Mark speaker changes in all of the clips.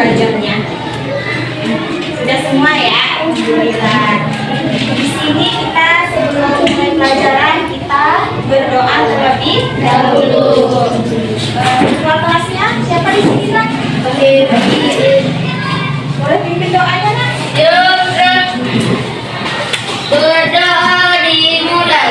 Speaker 1: belajarnya. Sudah semua ya? Alhamdulillah. Di sini kita sebelum mulai pelajaran kita berdoa terlebih dahulu. Ketua kelasnya siapa di sini nak? Boleh pimpin doanya nak?
Speaker 2: Berdoa dimulai.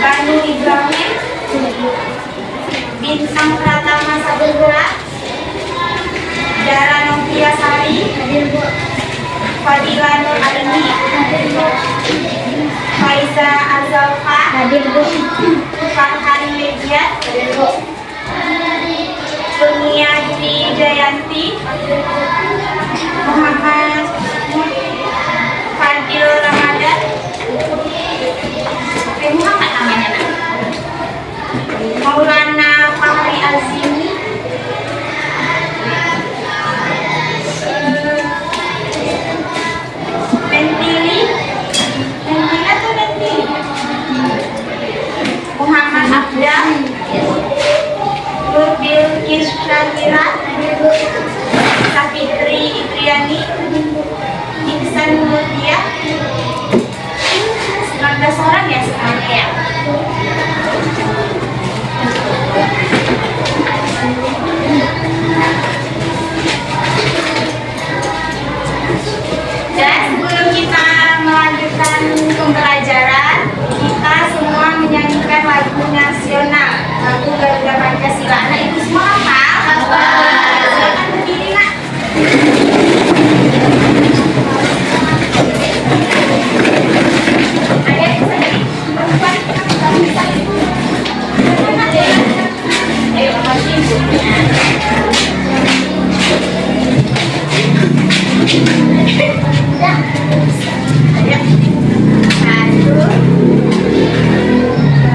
Speaker 1: Banu Ibrahim, Bintang Pratama Sabutra, Dara Novia Sari, Fadila Nur Alini, Faiza Azalfa, Farhan Media, Kurniati Jayanti, Muhammad Fadil Ramadan, Muhammad namanya nak. Maulana Fahri Azimi, Mentili, atau Mentili, Muhammad Abdam, Nurbil Kisrakira, Safitri Idriani, Iksan Mutia. 19 orang ya sekarang ya. Dan sebelum kita melanjutkan pembelajaran, kita semua menyanyikan lagu nasional, lagu Garuda Pancasila. Anak ibu semua hafal? Silakan berdiri nak.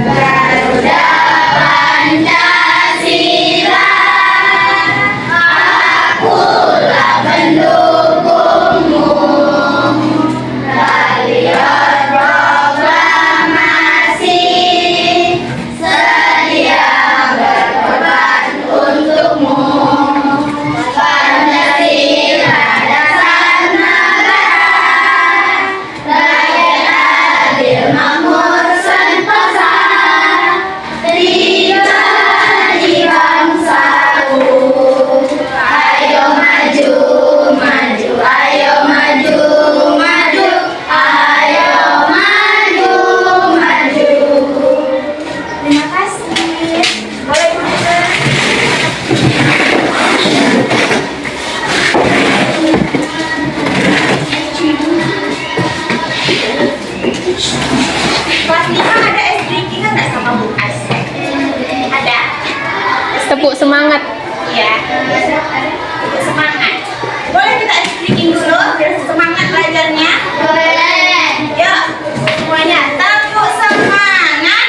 Speaker 2: Garuda Pancasila.
Speaker 3: Pupuk semangat.
Speaker 1: Ya, untuk semangat. Boleh kita bikin dulu biar semangat belajarnya?
Speaker 2: Boleh.
Speaker 1: Yuk, semuanya tepuk semangat.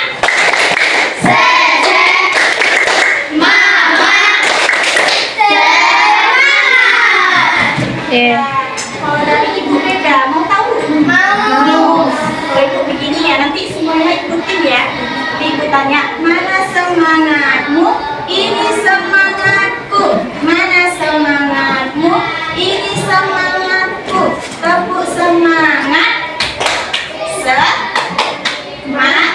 Speaker 3: Iya.
Speaker 1: Kalau dari Ibu beda, mau tahu? Mau. Kalau Ibu begini ya, nanti semuanya ikutin ya. Nanti Ibu tanya, mana semangatmu? Ini semangatku. Mana semangatmu? Ini semangatku. Tepuk semangat. Semangat.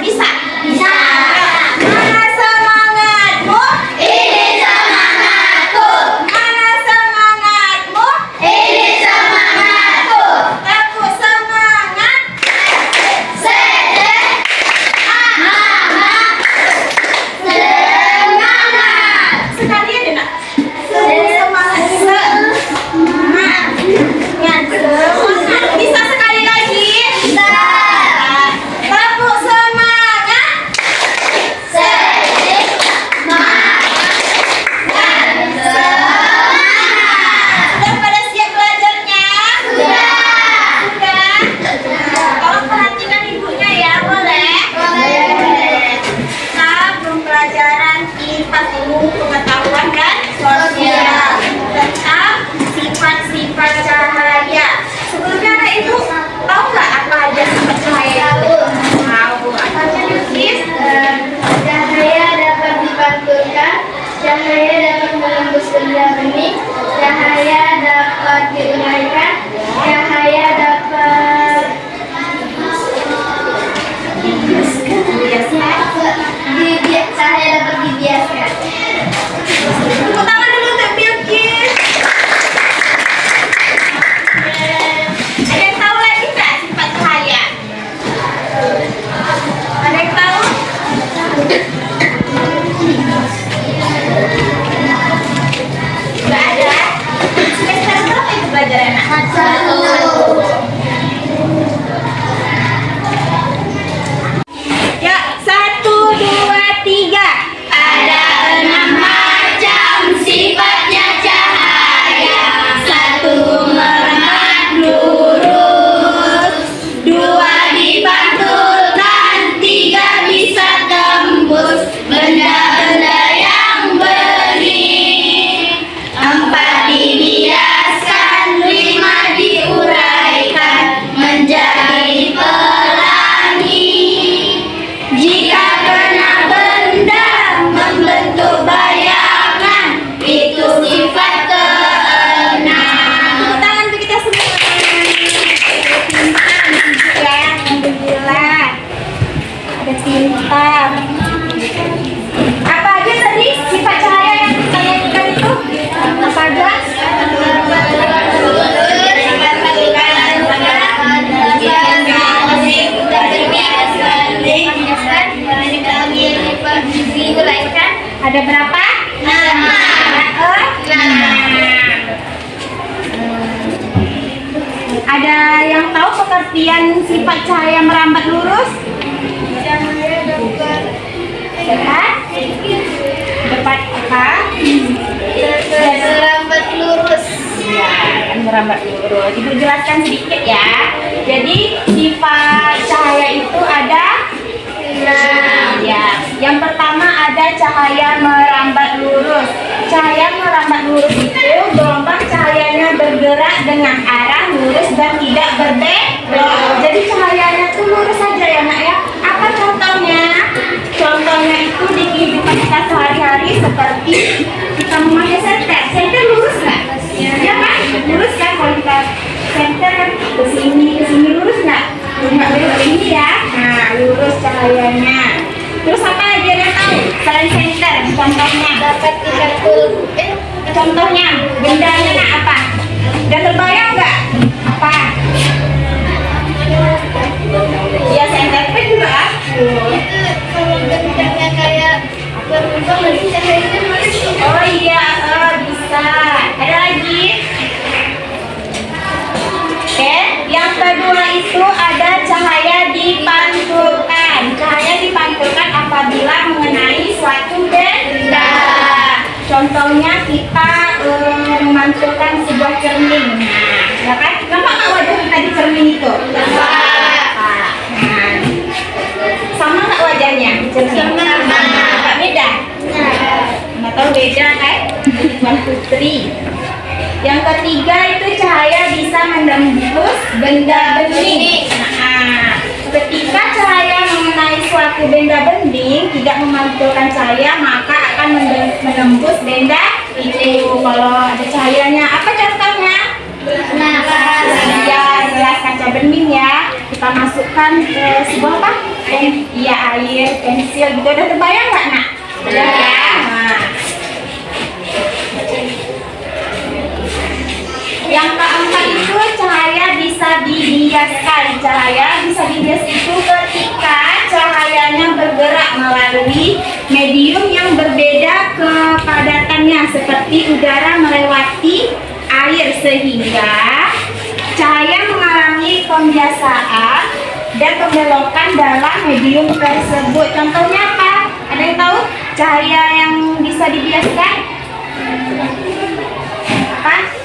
Speaker 1: Bisa?
Speaker 2: Bisa.
Speaker 1: Mana semangatmu?
Speaker 2: Ini semangatku.
Speaker 1: Mana semangatmu?
Speaker 2: Ini semangatku.
Speaker 1: Tepuk semangat.
Speaker 2: Semangat.
Speaker 1: Sekali aja nak. Semangat. Semangat. Bisa sekali lagi?
Speaker 2: Bisa.
Speaker 1: Tepuk semangat. Sudah pada siap belajarnya?
Speaker 2: Sudah.
Speaker 1: Sudah. Tolong perhatikan ibunya ya, boleh? Kita belum pelajaran IPA ilmu pengetahuan dan sosial tentang sifat-sifat cahaya. Sebelumnya anak ibu tahu nggak apa aja sifat cahaya itu? Tahu. Apa aja Yudhis?
Speaker 2: Cahaya dapat dipantulkan, cahaya dapat menembus benda bening, cahaya dapat diuraikan, cahaya dapat cahaya dapat dibiaskan.
Speaker 1: Tepuk tangan dulu untuk Bilkis. Ada yang tahu lagi nggak sifat cahaya? Ada yang tahu? Nggak ada. Semester berapa itu belajar anak? Ya, 1, 2, 3.
Speaker 2: Ada 6 macam sifatnya cahaya. 1 merambat lurus, 2 dipantulkan, 3 bisa tembus benda-benda yang bening, 4 dibiaskan, 5 diuraikan menjadi pelangi. Jika kena benda membentuk bayangan, itu sifat keenam.
Speaker 1: Tepuk tangan untuk kita semua. Pintar, ya, alhamdulillah. Ada pintar. Apa aja tadi sifat cahaya yang kita lihatkan itu? Apa aja? Ada berapa? 6. Ada yang tahu pengertian sifat cahaya merambat lurus? Sehat? Depan apa?
Speaker 2: Merambat lurus.
Speaker 1: Ya, merambat lurus. Ibu jelaskan sedikit ya. Jadi sifat cahaya itu ada 6. Ya, yang pertama ada cahaya merambat lurus. Cahaya merambat lurus itu gelombang cahayanya bergerak dengan arah lurus dan tidak berbelok. Jadi cahayanya tuh lurus saja ya nak ya. Apa contohnya? Contohnya itu di kehidupan kita sehari-hari seperti kita memakai senter. Senter lurus nggak? Ya kan? Lurus kan kalau kita senter kan ke sini lurus nggak? Nggak belok ini ya. Nah, lurus cahayanya. Terus apa lagi yang tahu? Selain senter, contohnya
Speaker 2: Dapat dipantulkan.
Speaker 1: contohnya bendanya nak apa? Udah terbayang nggak? Apa? Ya senter pen juga.
Speaker 2: Itu kalau bendanya kayak berubah nanti cahayanya masuk.
Speaker 1: Oh iya, bisa. Ada lagi? Oke, yang kedua itu ada cahaya dipantulkan. Cahaya dipantulkan apabila Contohnya kita memantulkan sebuah cermin. Nah, ya kan? Nampak nggak wajah kita di cermin itu? Nah, sama nggak wajahnya di cermin?
Speaker 2: Sama.
Speaker 1: Nggak beda? Nggak tahu beda kan? Tuan Putri. Yang ketiga itu cahaya bisa menembus benda bening. Nah, ketika cahaya mengenai suatu benda bening tidak memantulkan cahaya, maka akan menembus benda itu. Kalau ada cahayanya, apa contohnya? Ya, gelas kaca bening ya. Kita masukkan ke sebuah apa? Iya, air, pensil gitu. Udah terbayang nggak, Nak? Udah ya. Nah. Yang keempat itu cahaya bisa dibiaskan. Cahaya bisa dibias itu ketika cahayanya bergerak melalui medium yang berbeda kepadatannya seperti udara melewati air, sehingga cahaya mengalami pembiasaan dan pembelokan dalam medium tersebut. Contohnya apa? Ada yang tahu cahaya yang bisa dibiaskan? Apa?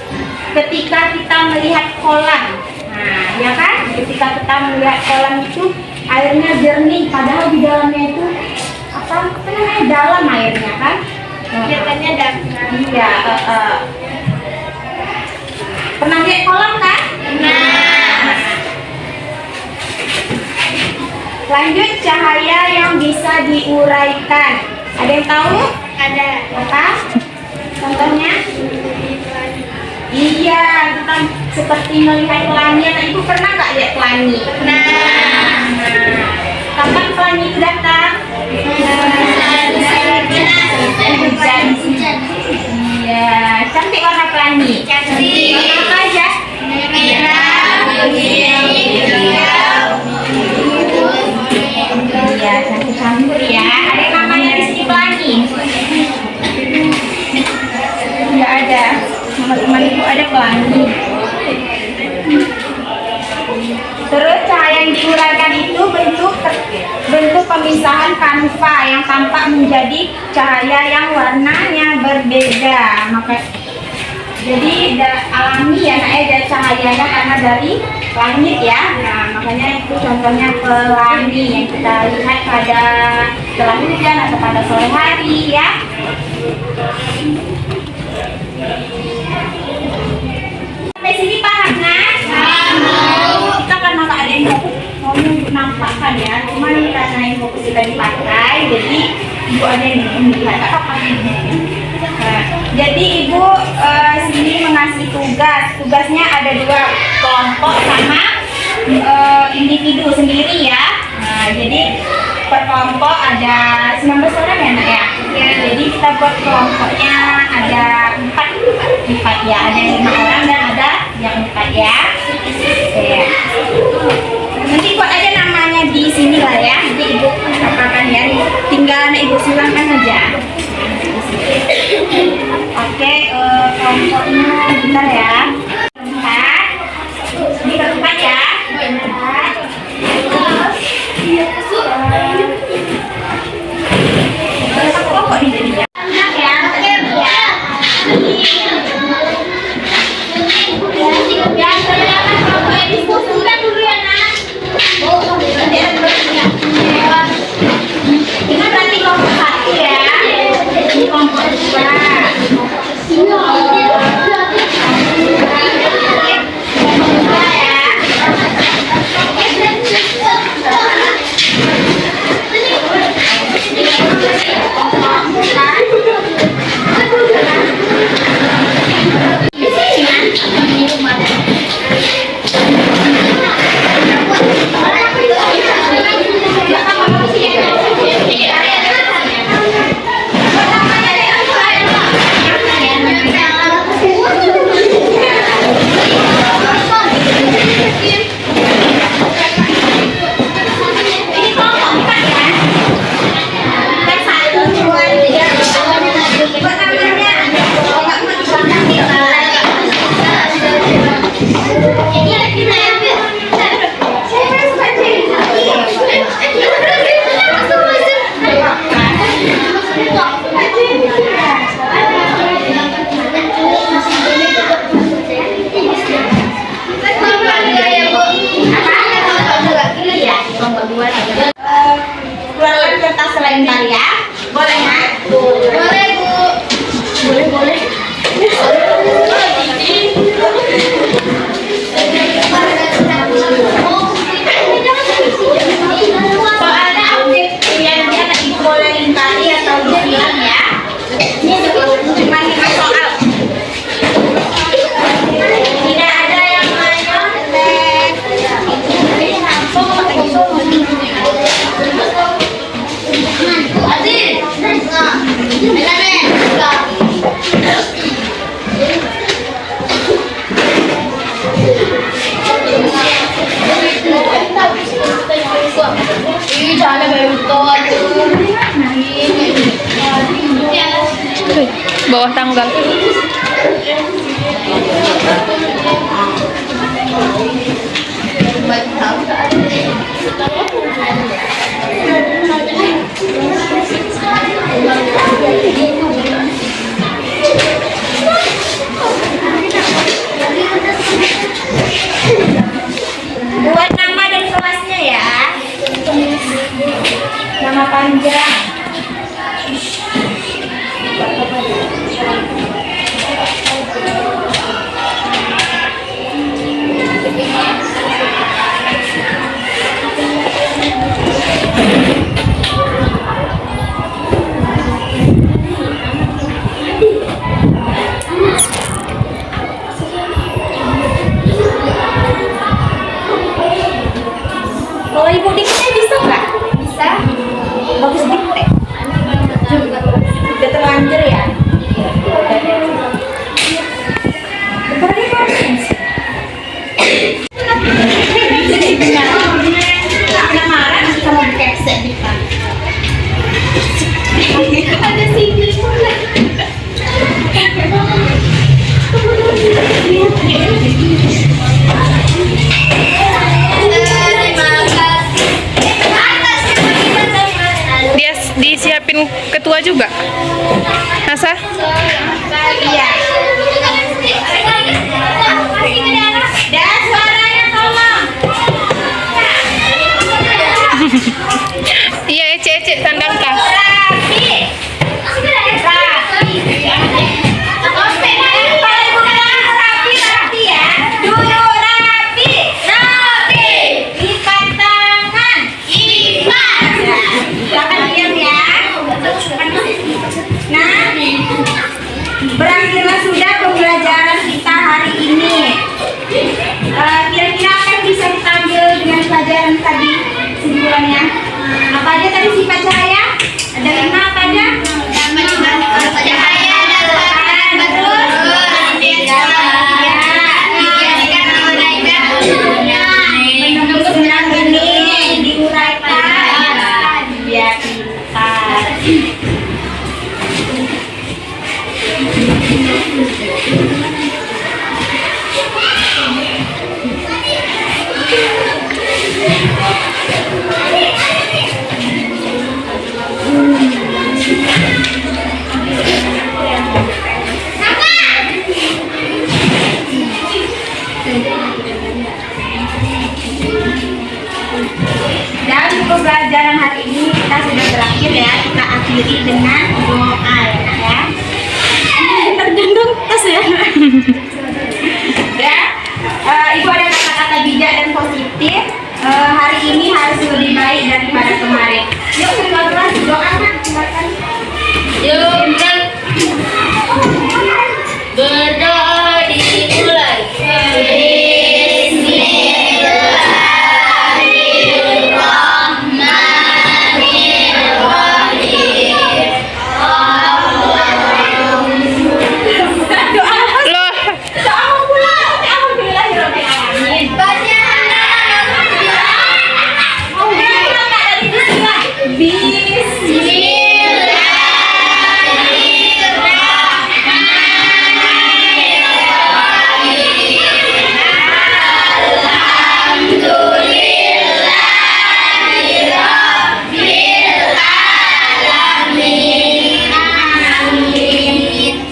Speaker 1: Ketika kita melihat kolam, nah ya kan, ketika kita melihat kolam itu airnya jernih, padahal di dalamnya itu apa namanya, dalam airnya kan,
Speaker 2: Kelihatannya dalam.
Speaker 1: iya. Pernah lihat kolam kan?
Speaker 2: Nah.
Speaker 1: Lanjut, cahaya yang bisa diuraikan. Ada yang tahu?
Speaker 2: Ada.
Speaker 1: Apa? Contohnya? Iya, kita seperti melihat pelangi. Nah, Ibu pernah nggak lihat pelangi?
Speaker 2: Nah.
Speaker 1: Kapan pelangi itu datang? Hujan. Iya, cantik warna pelangi.
Speaker 2: Cantik.
Speaker 1: Warna apa aja?
Speaker 2: Merah, hijau,
Speaker 1: Iya, campur-campur ya. Ada yang namanya di sini pelangi? Nggak ada. Teman-teman Ibu ada pelangi. Terus cahaya yang diuraikan itu bentuk pemisahan kanva yang tampak menjadi cahaya yang warnanya berbeda. Jadi alami ya, dari cahayanya karena dari langit ya. Nah, makanya itu contohnya pelangi yang kita lihat pada setelah hujan atau pada sore hari ya. Sampai sini paham kan? Kita karena nggak ada yang mau untuk nampakkan ya, cuman karena yang fokus kita dipakai, jadi Ibu ada yang melihat apa? Nah, jadi Ibu sini mengasih tugasnya ada 2 kelompok sama individu sendiri ya. Nah, jadi per kelompok ada 19 orang ya, Nak ya? Ya. Jadi kita buat kelompoknya ada 4 ya, ada 5 orang dan ada yang 4 ya. Ya. Nanti buat aja namanya di sini lah ya. Nanti Ibu katakan ya, tinggal Ibu silahkan aja. Oke, kelompoknya bentar ya. Bentar. Ini keempat ya. Bentar. Kelompok di sini ya. Ini berarti kelompok 1 ya. Ini kelompok 1.
Speaker 2: Sana baru tuh.
Speaker 3: Bawah tangga.
Speaker 1: Buat nama dan kelasnya ya. Nama panjang. Kalau ibu dikte bisa nggak? Bisa. Bagus dikte. Udah terlanjur ya. Nggak marah sama kepsek di depan. Ada sini.
Speaker 3: Dia disiapin ketua juga. Nasa?
Speaker 1: Iya. Dan suaranya tolong.
Speaker 3: Iya, Ece tandang kah?
Speaker 1: Rapi. Rapi ya. Dulu rapi. Lipat tangan. Silakan diam ya. Nah, berakhirlah sudah pembelajaran kita hari ini. Kira-kira apa yang bisa kita ambil dengan pelajaran tadi kesimpulannya? Apa aja tadi sifat cahaya? Ada 5 apa aja? Cahaya dan menembus benang bening, diuraikan biar pintar. Dan pembelajaran hari ini kita sudah berakhir ya. Kita akhiri dengan doa ya. Tergendung tas ya. Dan ibu ada kata-kata bijak dan positif. Hari ini harus lebih baik daripada kemarin. Yuk kita doa kan. Silakan.
Speaker 2: Yuk, berdoa dimulai.
Speaker 3: Loh,
Speaker 1: Doa mau pulang. Alhamdulillahirobbilalamin.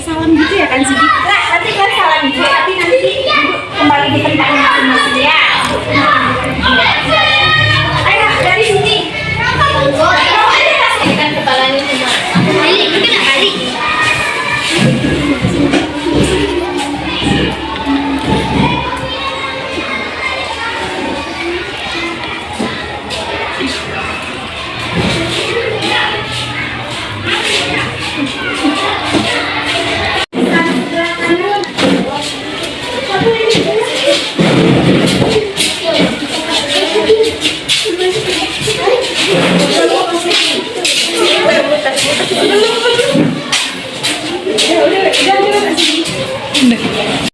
Speaker 1: Salam gitu ya kan Sidi? Nah, nanti kan salam gitu, tapi nanti kembali di tempatnya masing-masing ya. Ayo dari sini.
Speaker 2: Kan kepalanya cuma. Ini kena kali.
Speaker 1: Berebutan.